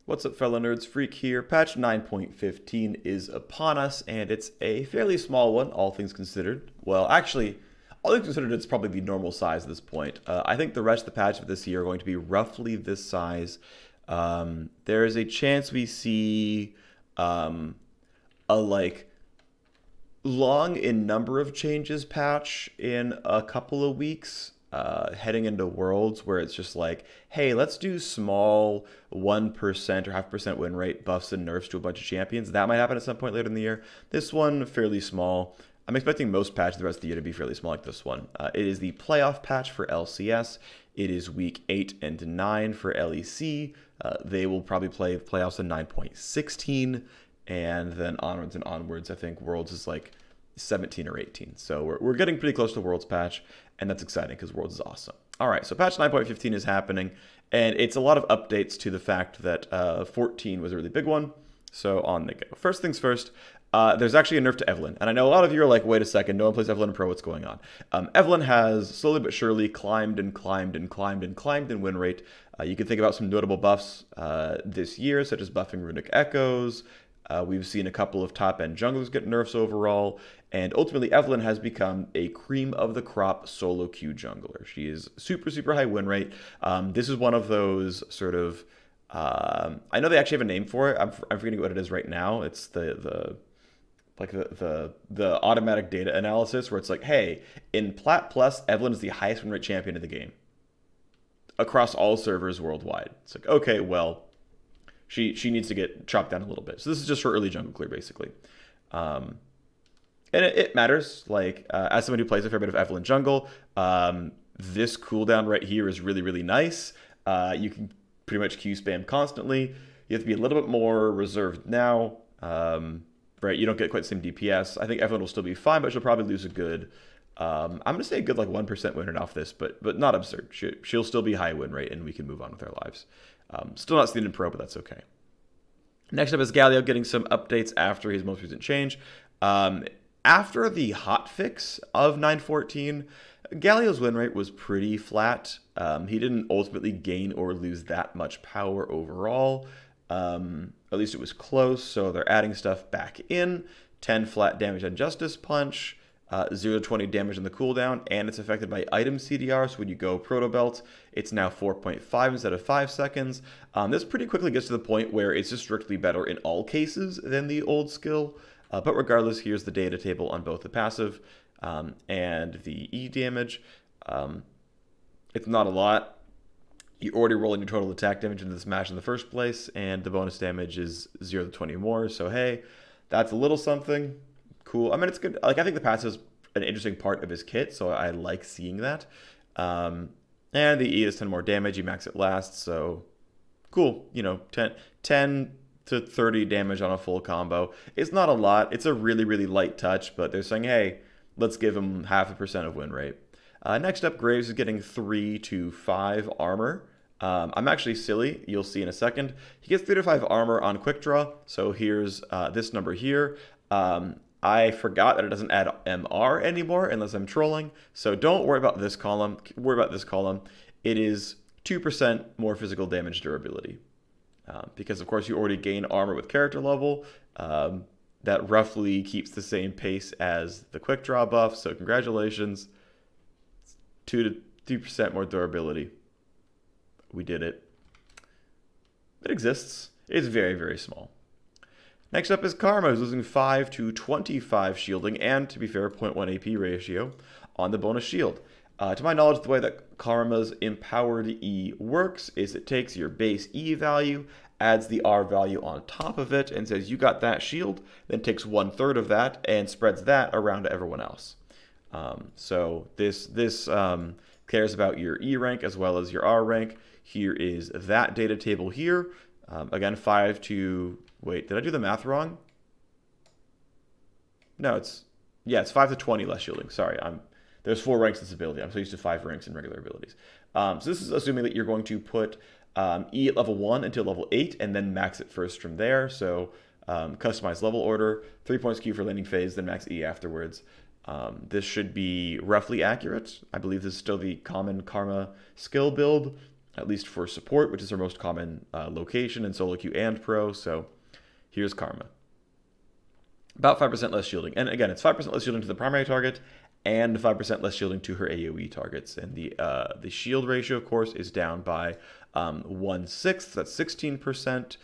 What's up, fellow nerds? Phreak here. Patch 9.15 is upon us, and it's a fairly small one, all things considered. Well, actually, all things considered, it's probably the normal size at this point. I think the rest of the patch of this year are going to be roughly this size. There is a chance we see a long in number of changes patch in a couple of weeks. Heading into Worlds where it's just like, hey, let's do small 1% or 0.5% win rate buffs and nerfs to a bunch of champions. That might happen at some point later in the year. This one, fairly small. I'm expecting most patches the rest of the year to be fairly small like this one. It is the playoff patch for LCS. It is week 8 and 9 for LEC. They will probably play playoffs in 9.16, and then onwards and onwards. I think Worlds is like 17 or 18. So we're getting pretty close to Worlds patch, and that's exciting because Worlds is awesome. All right, so patch 9.15 is happening, and it's a lot of updates to the fact that 14 was a really big one. So on they go. First things first, there's actually a nerf to Evelynn. And I know a lot of you are like, wait a second, no one plays Evelynn in Pro, what's going on? Evelynn has slowly but surely climbed and climbed and climbed and climbed in win rate. You can think about some notable buffs this year, such as buffing Runic Echoes. We've seen a couple of top-end junglers get nerfs overall, and ultimately Evelynn has become a cream-of-the-crop solo queue jungler. She is super, super high win rate. This is one of those sort of... I know they actually have a name for it. I'm forgetting what it is right now. It's the automatic data analysis where it's like, hey, in Plat Plus, Evelynn is the highest win rate champion in the game across all servers worldwide. It's like, okay, well... She needs to get chopped down a little bit. So this is just for early jungle clear, basically. And it matters. Like, as someone who plays a fair bit of Evelynn jungle, this cooldown right here is really, really nice. You can pretty much Q spam constantly. You have to be a little bit more reserved now. Right, you don't get quite the same DPS. I think Evelynn will still be fine, but she'll probably lose a good... I'm going to say a good like 1% win rate off this, but not absurd. She'll still be high win rate, and we can move on with our lives. Still not seen in Pro, but that's okay. Next up is Galio getting some updates after his most recent change. After the hotfix of 9.14, Galio's win rate was pretty flat. He didn't ultimately gain or lose that much power overall. At least it was close, so they're adding stuff back in. 10 flat damage on Justice Punch. 0 to 20 damage on the cooldown, and it's affected by item CDR, so when you go Proto Belt, it's now 4.5 instead of 5 seconds. This pretty quickly gets to the point where it's just strictly better in all cases than the old skill, but regardless, here's the data table on both the passive and the E damage. It's not a lot. You're already rolling your total attack damage into this match in the first place, and the bonus damage is 0 to 20 more, so hey, that's a little something. Cool. I mean, it's good. Like, I think the passive is an interesting part of his kit, so I like seeing that. And the E is 10 more damage. You max it last, so cool. You know, 10 to 30 damage on a full combo. It's not a lot. It's a really, really light touch, but they're saying, hey, let's give him 0.5% of win rate. Next up, Graves is getting 3 to 5 armor. I'm actually silly. You'll see in a second. He gets 3 to 5 armor on quick draw, so here's this number here. I forgot that it doesn't add MR anymore unless I'm trolling. So don't worry about this column. Worry about this column. It is 2% more physical damage durability. Because, of course, you already gain armor with character level. That roughly keeps the same pace as the quick draw buff. So congratulations. 2 to 3% more durability. We did it. It exists. It's very, very small. Next up is Karma, who's losing 5 to 25 shielding and, to be fair, 0.1 AP ratio on the bonus shield. To my knowledge, the way that Karma's Empowered E works is it takes your base E value, adds the R value on top of it, and says you got that shield, then takes 1/3 of that and spreads that around to everyone else. So this cares about your E rank as well as your R rank. Here is that data table here. Again, 5 to... Wait, did I do the math wrong? No, it's 5 to 20 less shielding. Sorry, there's 4 ranks in this ability. I'm so used to 5 ranks in regular abilities. So this is assuming that you're going to put E at level 1 until level 8 and then max it first from there. So customize level order, 3 points Q for landing phase, then max E afterwards. This should be roughly accurate. I believe this is still the common Karma skill build. at least for support, which is her most common location in solo queue and pro. So here's Karma. About 5% less shielding. And again, it's 5% less shielding to the primary target and 5% less shielding to her AoE targets. And the shield ratio, of course, is down by 1/6. That's 16%.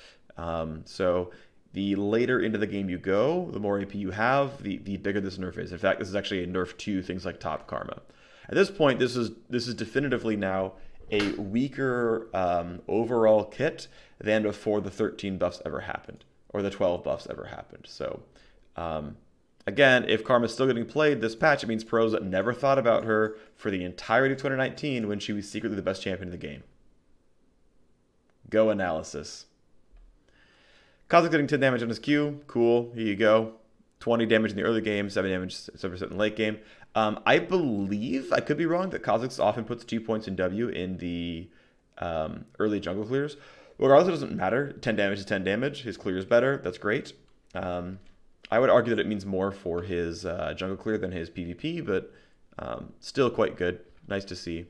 So the later into the game you go, the more AP you have, the bigger this nerf is. In fact, this is actually a nerf to things like top Karma. At this point, this is definitively now a weaker overall kit than before the 13 buffs ever happened, or the 12 buffs ever happened. So again, if Karma's still getting played this patch, it means pros never thought about her for the entirety of 2019 when she was secretly the best champion in the game. Go analysis. Kha'Zix getting 10 damage on his Q. Cool. Here you go. 20 damage in the early game, 7 damage, 7% in the late game. I believe, I could be wrong, that Kha'Zix often puts 2 points in W in the early jungle clears. Regardless, it doesn't matter. 10 damage is 10 damage. His clear is better. That's great. I would argue that it means more for his jungle clear than his PvP, but still quite good. Nice to see.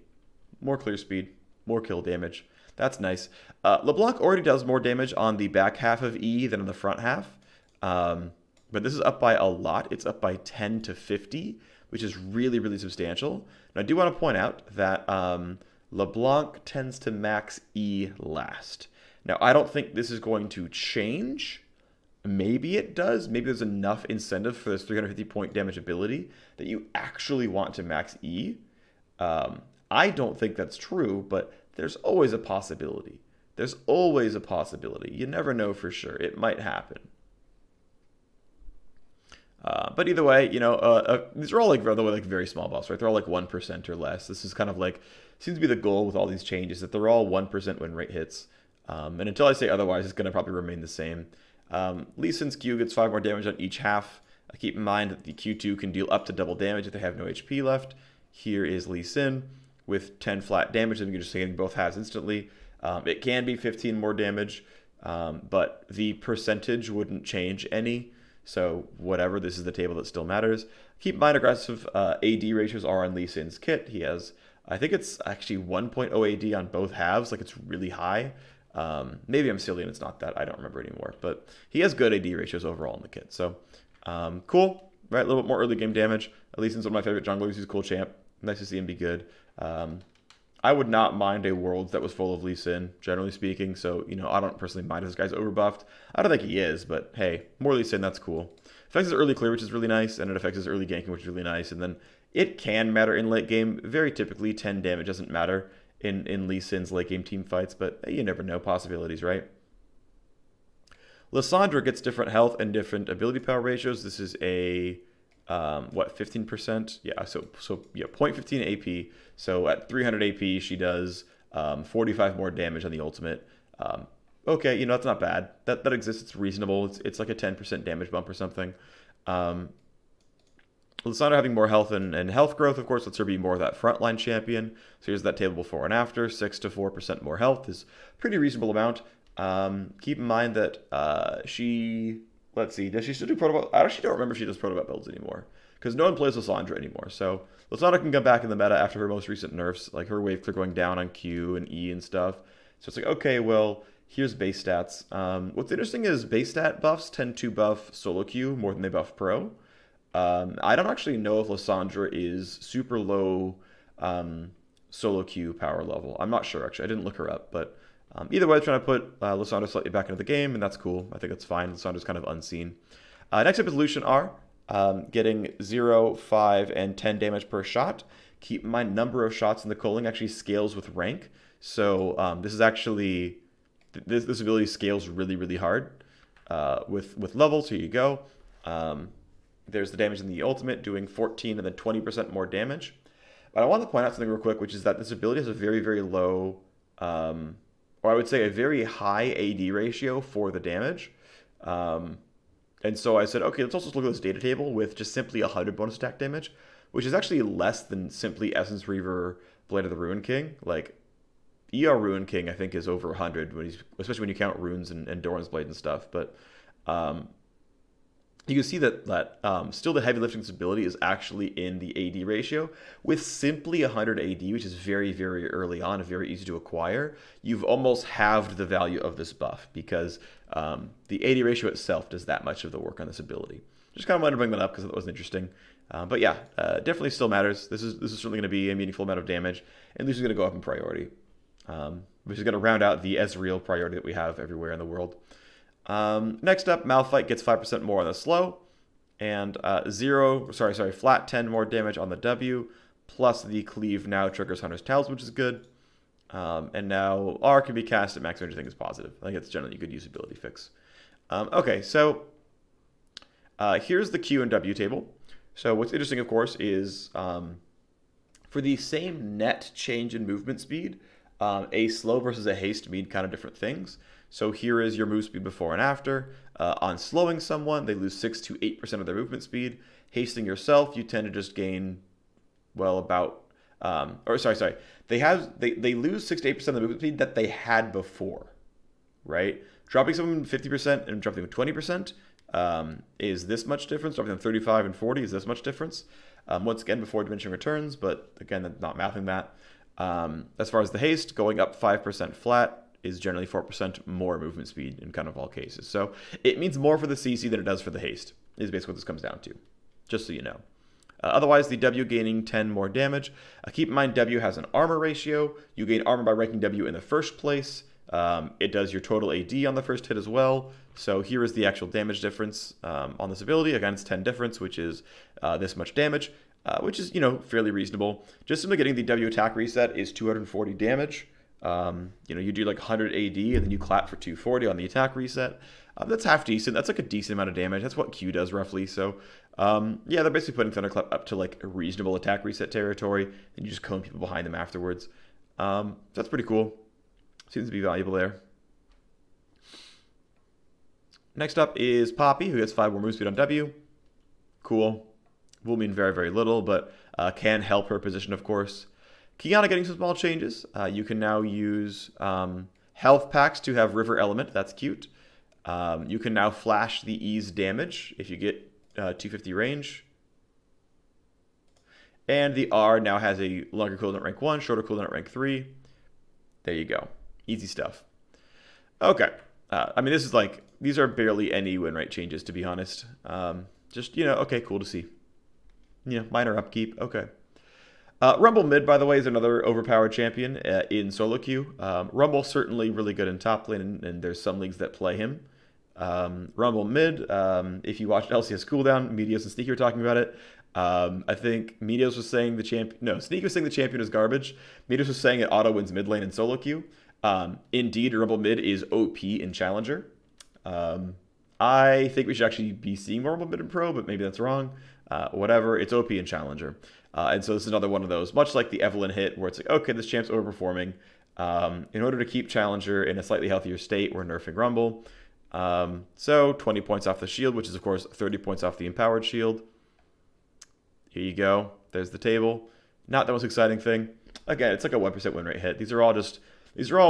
More clear speed, more kill damage. That's nice. LeBlanc already does more damage on the back half of E than on the front half. But this is up by a lot. It's up by 10 to 50, which is really, really substantial. And I do want to point out that LeBlanc tends to max E last. Now, I don't think this is going to change. Maybe it does. Maybe there's enough incentive for this 350 point damage ability that you actually want to max E. I don't think that's true, but there's always a possibility. There's always a possibility. You never know for sure. It might happen. But either way, you know, these are all like, by the way, like very small buffs, right? They're all like 1% or less. This is kind of like, seems to be the goal with all these changes, that they're all 1% win rate hits. And until I say otherwise, it's going to probably remain the same. Lee Sin's Q gets 5 more damage on each half. Keep in mind that the Q2 can deal up to double damage if they have no HP left. Here is Lee Sin with 10 flat damage, and you can just hit both halves instantly. It can be 15 more damage, but the percentage wouldn't change any. So whatever, this is the table that still matters. Keep in mind aggressive AD ratios are on Lee Sin's kit. He has, I think it's actually 1.0 AD on both halves, like it's really high. Maybe I'm silly and it's not that, I don't remember anymore. But he has good AD ratios overall in the kit. So cool, right? A little bit more early game damage. Lee Sin's one of my favorite junglers. He's a cool champ. Nice to see him be good. I would not mind a Worlds that was full of Lee Sin, generally speaking. So, you know, I don't personally mind if this guy's overbuffed. I don't think he is, but hey, more Lee Sin, that's cool. Affects his early clear, which is really nice, and it affects his early ganking, which is really nice. And then it can matter in late game. Very typically, 10 damage doesn't matter in Lee Sin's late game team fights, but you never know, possibilities, right? Lissandra gets different health and different ability power ratios. This is a... what, 15%? Yeah, so yeah, 0.15 AP. So at 300 AP, she does 45 more damage on the ultimate. Okay, you know, that's not bad. That exists. It's reasonable. It's like a 10% damage bump or something. Lissandra having more health and health growth, of course, lets her be more of that frontline champion. So here's that table before and after. 6 to 4% more health is a pretty reasonable amount. Keep in mind that she... Let's see, does she still do protobot? I actually don't remember if she does protobot builds anymore, because no one plays Lissandra anymore. So Lissandra can come back in the meta after her most recent nerfs, like her wave clear going down on Q and E and stuff. So it's like, okay, well, here's base stats. What's interesting is base stat buffs tend to buff solo Q more than they buff pro. I don't actually know if Lissandra is super low solo Q power level. I'm not sure, actually. I didn't look her up, but... either way, I'm trying to put Lissandra slightly back into the game, and that's cool. I think that's fine. Lissandra's kind of unseen. Next up is Lucian R, getting 0, 5, and 10 damage per shot. Keep in mind, number of shots in the culling actually scales with rank. So this is actually, this ability scales really, really hard with levels. Here you go. There's the damage in the ultimate, doing 14 and then 20% more damage. But I want to point out something real quick, which is that this ability has a very, very low... or I would say a very high AD ratio for the damage. And so I said, okay, let's also look at this data table with just simply 100 bonus attack damage, which is actually less than simply Essence Reaver, Blade of the Ruin King. Like, ER Ruin King, I think, is over 100, especially when you count runes and Doran's Blade and stuff. But you can see that still the heavy lifting stability is actually in the AD ratio. With simply 100 AD, which is very, very early on and very easy to acquire, you've almost halved the value of this buff because the AD ratio itself does that much of the work on this ability. Just kind of wanted to bring that up because that was interesting. But yeah, definitely still matters. This is certainly going to be a meaningful amount of damage, and this is going to go up in priority, which is going to round out the Ezreal priority that we have everywhere in the world. Next up, Malphite gets 5% more on the slow, and flat 10 more damage on the W, plus the cleave now triggers Hunter's Talisman, which is good. And now R can be cast at max range, I think is positive. I think it's generally a good usability fix. Okay, so here's the Q and W table. So what's interesting, of course, is for the same net change in movement speed, a slow versus a haste mean kind of different things. So here is your move speed before and after. On slowing someone, they lose 6 to 8% of their movement speed. Hasting yourself, you tend to just gain, well, about, they lose 6 to 8% of the movement speed that they had before, right? Dropping someone 50% and dropping them 20% is this much difference. Dropping them 35 and 40 is this much difference. Once again, before diminishing returns, but again, that's not mathing that. As far as the haste, going up 5% flat is generally 4% more movement speed in kind of all cases. So it means more for the CC than it does for the haste, is basically what this comes down to, just so you know. Otherwise, the W gaining 10 more damage. Keep in mind, W has an armor ratio. You gain armor by ranking W in the first place. It does your total AD on the first hit as well. So here is the actual damage difference on this ability. Again, it's 10 difference, which is this much damage, which is, fairly reasonable. Just simply getting the W attack reset is 240 damage. You do like 100 AD and then you clap for 240 on the attack reset. That's half decent. That's like a decent amount of damage. That's what Q does roughly. So, yeah, they're basically putting Thunderclap up to like a reasonable attack reset territory. And you just cone people behind them afterwards. So that's pretty cool. Seems to be valuable there. Next up is Poppy, who gets 5 more move speed on W. Cool. Will mean very, very little, but can help her position, of course. Qiyana getting some small changes. You can now use health packs to have River Element. That's cute. You can now flash the ease damage if you get 250 range. And the R now has a longer cooldown at rank 1, shorter cooldown at rank 3. There you go. Easy stuff. Okay. I mean, these are barely any win rate changes, to be honest. Just, okay, cool to see. Minor upkeep. Okay. Rumble mid, by the way, is another overpowered champion in solo queue. Rumble certainly really good in top lane, and there's some leagues that play him. Rumble mid, if you watched LCS Cooldown, Medios and Sneaky were talking about it. I think Medios was saying Sneaky was saying the champion is garbage. Medios was saying it auto wins mid lane in solo queue. Indeed, Rumble mid is OP in Challenger. I think we should actually be seeing more Rumble mid in Pro, but maybe that's wrong. Whatever, it's OP in Challenger. And so this is another one of those, much like the Evelynn hit, where it's like, okay, this champ's overperforming. In order to keep Challenger in a slightly healthier state, we're nerfing Rumble. So 20 points off the shield, which is, of course, 30 points off the empowered shield. Here you go. There's the table. Not the most exciting thing. Again, it's like a 1% win rate hit. These are all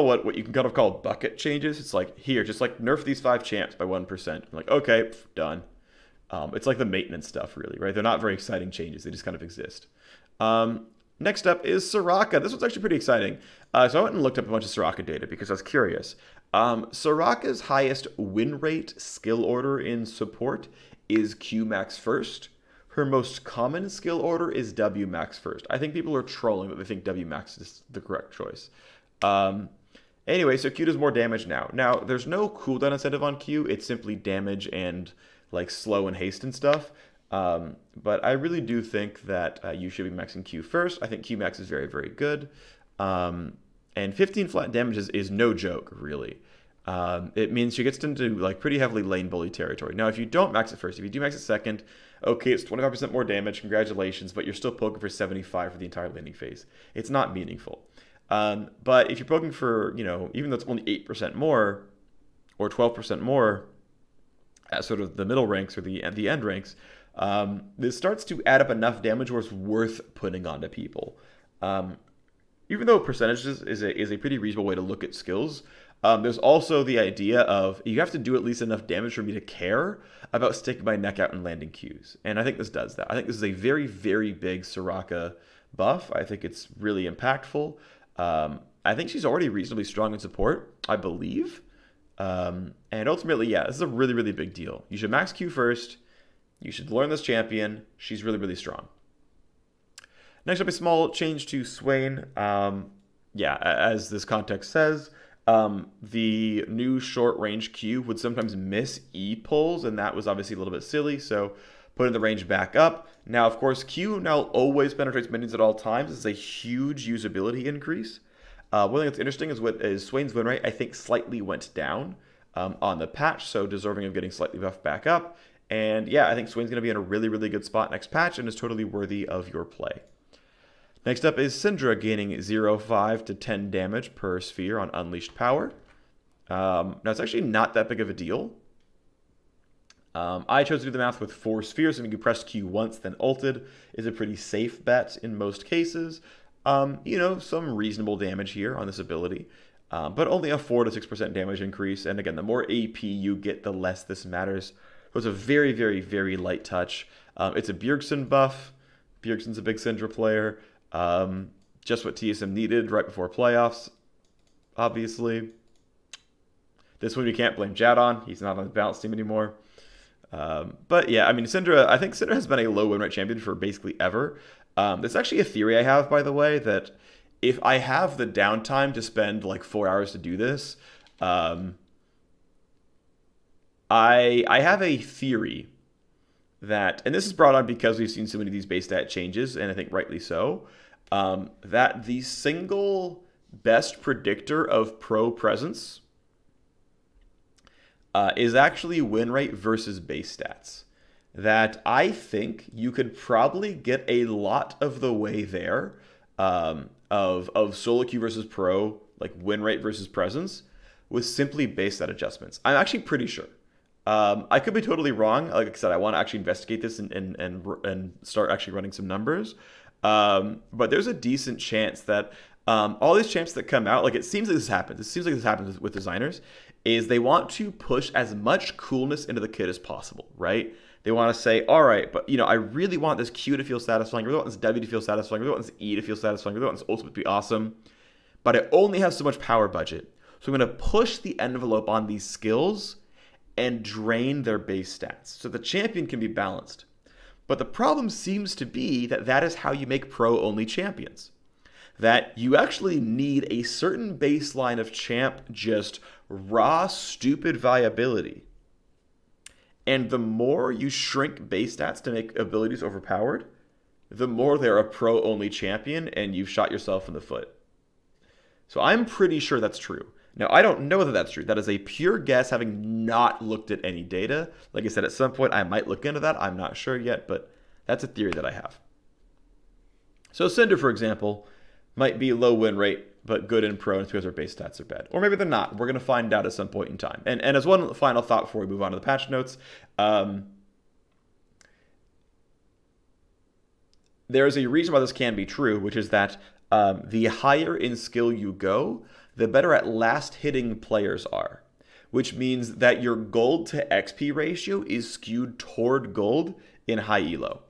what you can kind of call bucket changes. It's like, here, just like nerf these 5 champs by 1%. I'm like, okay, done. It's like the maintenance stuff, really, right? They're not very exciting changes. They just kind of exist. Next up is Soraka. This one's actually pretty exciting. So I went and looked up a bunch of Soraka data because I was curious. Soraka's highest win rate skill order in support is Q max first. Her most common skill order is W max first. I think people are trolling, but they think W max is the correct choice. Anyway, so Q does more damage now. Now, there's no cooldown incentive on Q. It's simply damage and like slow and haste and stuff. But I really do think that you should be maxing Q first. I think Q max is very, very good. And 15 flat damage is no joke, really. It means she gets into like pretty heavily lane bully territory. Now, if you don't max it first, if you do max it second, okay, it's 25% more damage. Congratulations, but you're still poking for 75 for the entire laning phase. It's not meaningful. But if you're poking for, even though it's only 8% more or 12% more at sort of the middle ranks or the end ranks, this starts to add up enough damage where it's worth putting onto people. Even though percentages is a pretty reasonable way to look at skills, There's also the idea of you have to do at least enough damage for me to care about sticking my neck out and landing Qs. And I think this does that. I think this is a very, very big Soraka buff. I think it's really impactful. I think she's already reasonably strong in support, I believe. And ultimately, yeah, this is a really, really big deal. You should max Q first. You should learn this champion. She's really, really strong. Next up, a small change to Swain. Yeah, as this context says, the new short range Q would sometimes miss E pulls, and that was obviously a little bit silly, so putting the range back up. Now, of course, Q now always penetrates minions at all times. This is a huge usability increase. One thing that's interesting is Swain's win rate, I think, slightly went down on the patch, so deserving of getting slightly buffed back up. And yeah, I think Swain's going to be in a really, really good spot next patch and is totally worthy of your play. Next up is Lissandra gaining 0.5 to 10 damage per sphere on Unleashed Power. Now, it's actually not that big of a deal. I chose to do the math with 4 spheres, and if you press Q once, then ulted is a pretty safe bet in most cases. You know, some reasonable damage here on this ability, but only a 4 to 6% damage increase. And again, the more AP you get, the less this matters. So it's a very, very, very light touch. It's a Bjergsen buff. Bjergsen's a big Syndra player. Just what TSM needed right before playoffs, obviously. This one we can't blame Jad on. He's not on the balance team anymore. But yeah, I mean, Syndra, I think Syndra has been a low win rate champion for basically ever. That's actually a theory I have, by the way, that if I have the downtime to spend like 4 hours to do this, I have a theory that, and this is brought on because we've seen so many of these base stat changes, and I think rightly so, that the single best predictor of pro presence is actually win rate versus base stats. That I think you could probably get a lot of the way there of solo queue versus pro, like win rate versus presence, with simply base stat adjustments. I'm actually pretty sure. I could be totally wrong. Like I said, I want to actually investigate this and start actually running some numbers. But there's a decent chance that all these champs that come out, like it seems like this happens. It seems like this happens with designers, is they want to push as much coolness into the kit as possible, right? They want to say, all right, but you know, I really want this Q to feel satisfying. I really want this W to feel satisfying. I really want this E to feel satisfying. I really want this ultimate to be awesome. But I only have so much power budget. So I'm going to push the envelope on these skills and drain their base stats so the champion can be balanced. But the problem seems to be that that is how you make pro-only champions. That you actually need a certain baseline of champ just raw, stupid viability. And the more you shrink base stats to make abilities overpowered, the more they're a pro-only champion and you've shot yourself in the foot. So I'm pretty sure that's true. Now, I don't know that that's true. That is a pure guess, having not looked at any data. Like I said, at some point, I might look into that. I'm not sure yet, but that's a theory that I have. So Cinder, for example, might be low win rate, but good in pro, and because our base stats are bad. Or maybe they're not. We're going to find out at some point in time. And as one final thought before we move on to the patch notes, there is a reason why this can be true, which is that the higher in skill you go, the better at last hitting players are, which means that your gold to XP ratio is skewed toward gold in high elo.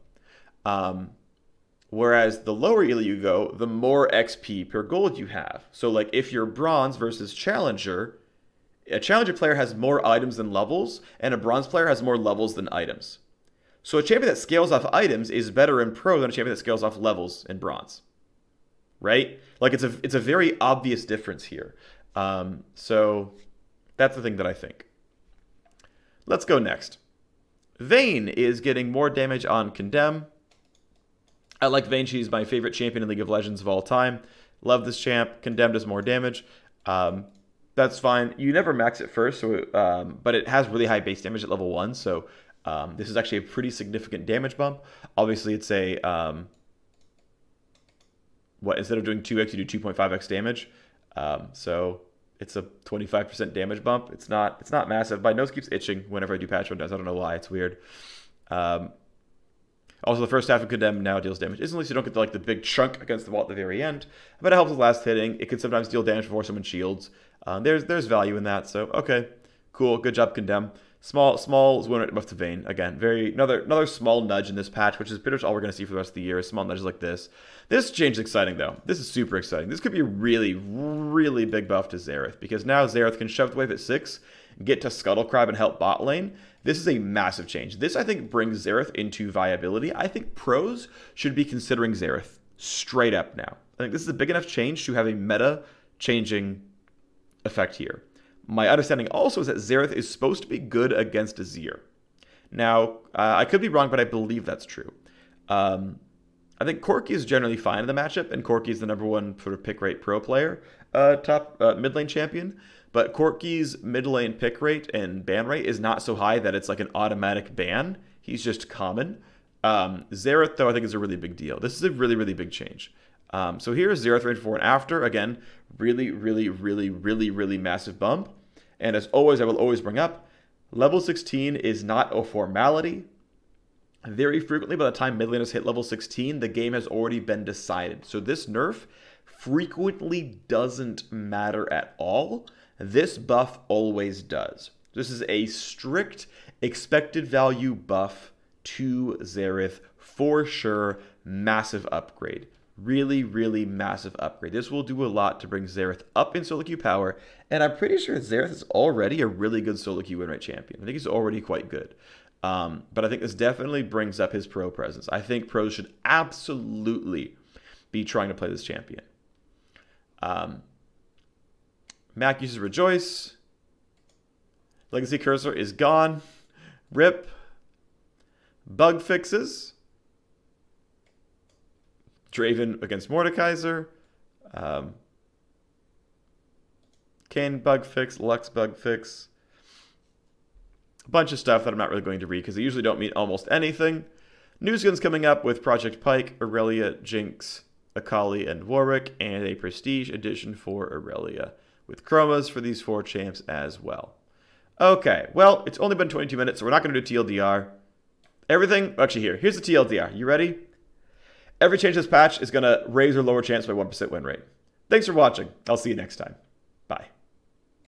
Whereas the lower elo you go, the more XP per gold you have. So like if you're bronze versus challenger, a challenger player has more items than levels, and a bronze player has more levels than items. So a champion that scales off items is better in pro than a champion that scales off levels in bronze. Right? Like it's a very obvious difference here. So that's the thing that I think. Let's go next. Vayne is getting more damage on Condemn. I like Vayne. She's my favorite champion in League of Legends of all time. Love this champ. Condemn does more damage. That's fine. You never max it first, so but it has really high base damage at level 1, so this is actually a pretty significant damage bump. Obviously, it's a... instead of doing 2x, you do 2.5x damage. So it's a 25% damage bump. It's not massive. My nose keeps itching whenever I do patch rundowns. I don't know why. It's weird. Also, the first half of Condemn now deals damage instantly, so you don't get the big chunk against the wall at the very end. But it helps with last hitting. It can sometimes deal damage before someone shields. There's value in that, so okay. Cool, good job, Condemn. Small win rate buff to Vayne. Again, another small nudge in this patch, which is pretty much all we're going to see for the rest of the year. Small nudges like this. This change is exciting, though. This is super exciting. This could be a really, really big buff to Xerath, because now Xerath can shove the wave at 6, get to Scuttle Crab and help bot lane. This is a massive change. This, I think, brings Xerath into viability. I think pros should be considering Xerath straight up now. I think this is a big enough change to have a meta-changing effect here. My understanding also is that Xerath is supposed to be good against Azir. Now, I could be wrong, but I believe that's true. I think Corki is generally fine in the matchup, and Corki is the #1 sort of pick rate pro player, top mid lane champion. But Corki's mid lane pick rate and ban rate is not so high that it's like an automatic ban. He's just common. Xerath, though, I think is a really big deal. This is a really, really big change. So here's Xerath range before and after. Again, really, really, really, really, really massive bump. And as always, I will always bring up, level 16 is not a formality. Very frequently, by the time mid laners hit level 16, the game has already been decided. So this nerf frequently doesn't matter at all. This buff always does. This is a strict expected value buff to Xerath for sure. Massive upgrade. Really, really massive upgrade. This will do a lot to bring Xerath up in solo queue power, and I'm pretty sure Xerath is already a really good solo queue win rate champion. I think he's already quite good. But I think this definitely brings up his pro presence. I think pros should absolutely be trying to play this champion. Mac uses Rejoice. Legacy Cursor is gone. RIP. Bug fixes. Draven against Mordekaiser. Kayn bug fix. Lux bug fix. A bunch of stuff that I'm not really going to read because they usually don't mean almost anything. New skins coming up with Project Pike, Aurelia, Jinx, Akali, and Warwick, and a Prestige edition for Aurelia with chromas for these 4 champs as well. Okay, well, it's only been 22 minutes, so we're not going to do TLDR. Everything, actually here's the TLDR. You ready? Every change to this patch is going to raise or lower chance by 1% win rate. Thanks for watching. I'll see you next time.